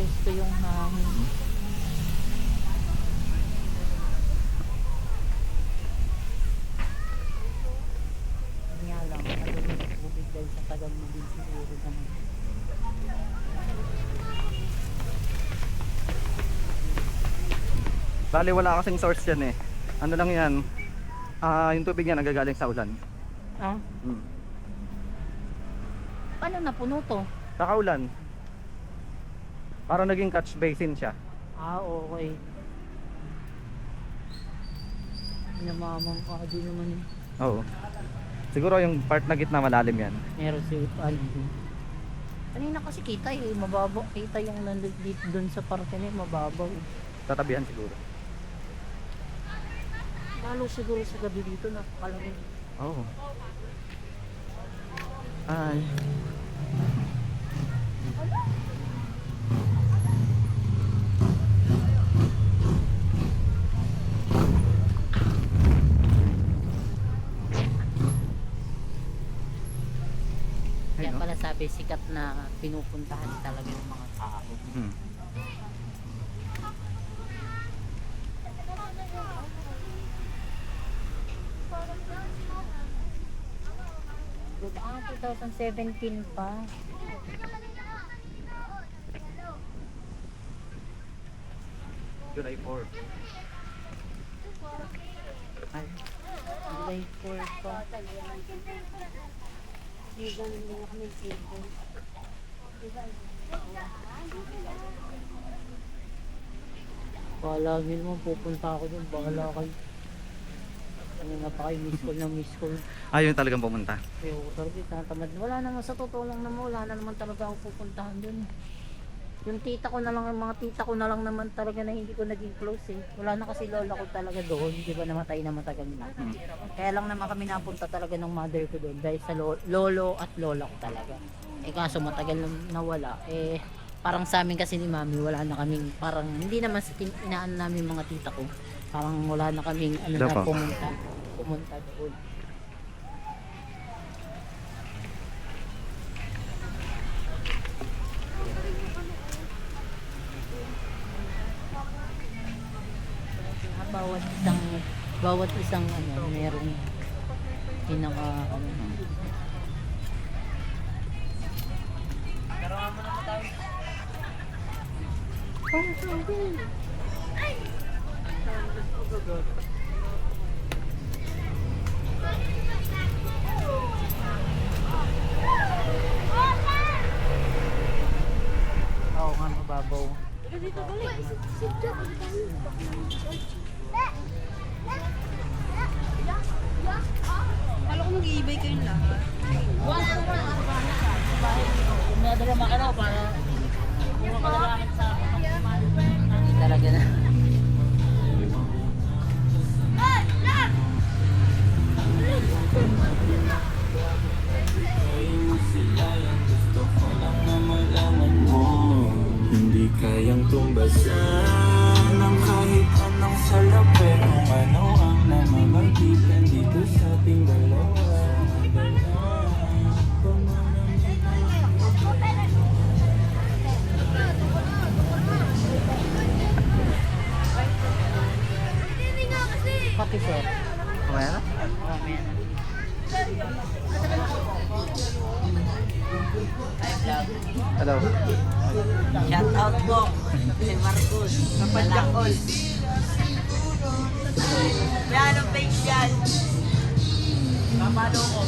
Presko yung hangin. Nga lang, ano yung tubig dahil sa tagal mo din siguro naman. Bali wala kasing source yan eh. Ano lang yan, yung tubig niya nagagaling sa ulan. Ah? Paano napuno to? Sa kaulan. Parang naging catch basin siya. Ah, okay. Namamang ka din naman eh. Oo. Siguro yung part na gitna malalim yan. Meron si Alvin. Kanina kasi kita eh, mababaw. Kita yung nandun dito dun sa parke na mababaw eh. Tatabihan siguro. Lalo siguro sa gabi dito napakalamig. Oo. Ay. Kaya pala sabi sikat na pinupuntahan talaga ng mga tao. Hmm. Ah, 2017 pa. July 4. Ay, July 4 pa. Palagi naman pupunta ako dun, bahala kayo. Ano nga pa kayo, miss call. Ayun talagang pumunta. Pero talaga, tinatamad. Wala naman, sa totoo lang naman, wala na naman talaga ako pupuntahan dun. Yung tita ko na lang, yung mga tita ko na lang naman talaga na hindi ko naging close eh. Wala na kasi lola ko talaga doon, di ba namatay na matagal na. Kaya lang naman kami napunta talaga ng mother ko doon dahil sa lolo at lola ko talaga. Eh kaso matagal na nawala, eh parang sa amin kasi ni mami wala na kaming, parang hindi naman sa inaan namin mga tita ko. Parang wala na kaming ano na Dapat. pumunta doon. Bawat isang ano merong pinaka ano. Oo nga, mababaw. Kala ko mag-iibay kayong lahat. Nadala makalaw para kung makalalakit sa talaga na. Hindi kayang tumbasan ng kahit anong salapi kung ano ang namamagitan dito sa ating dalawa. Copy sir. Kumaya na? Mamaya na. Hello. Shout out po si Marcos Malakol. May anong page yan? Papalo ko.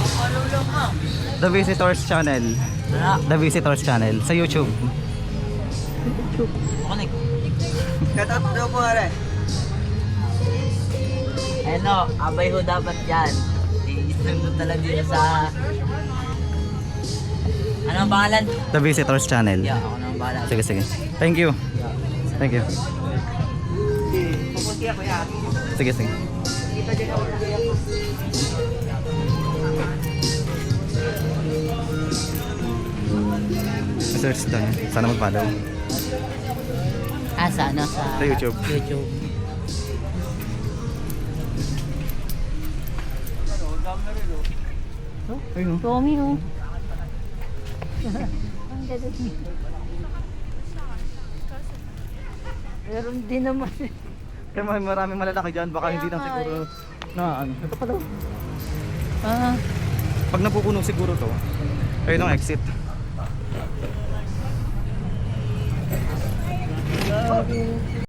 Papalulong mo. The Visitors Channel. The Visitors Channel sa YouTube. Connect. Katat daw po are. Ano, abay ho dapat yan. I-stream mo talaga dito sa... Ano ang pangalan? The Visitors Channel. Yeah, ako na ang bahala. Sige, sige. Thank you. Thank you. Pupunti ako ya. Sige, sige. Kita din ako. Search doon. Sana mag-follow. Ah, sa ano? Sa YouTube. YouTube. Oh, Ayun, oh. Tommy, oh. Ang galing. Meron din naman. Kaya maraming malalaki dyan, baka Kaya hindi lang nga, siguro na ano. Ito pala. Ah, Pag napupuno siguro to, ayun ang exit.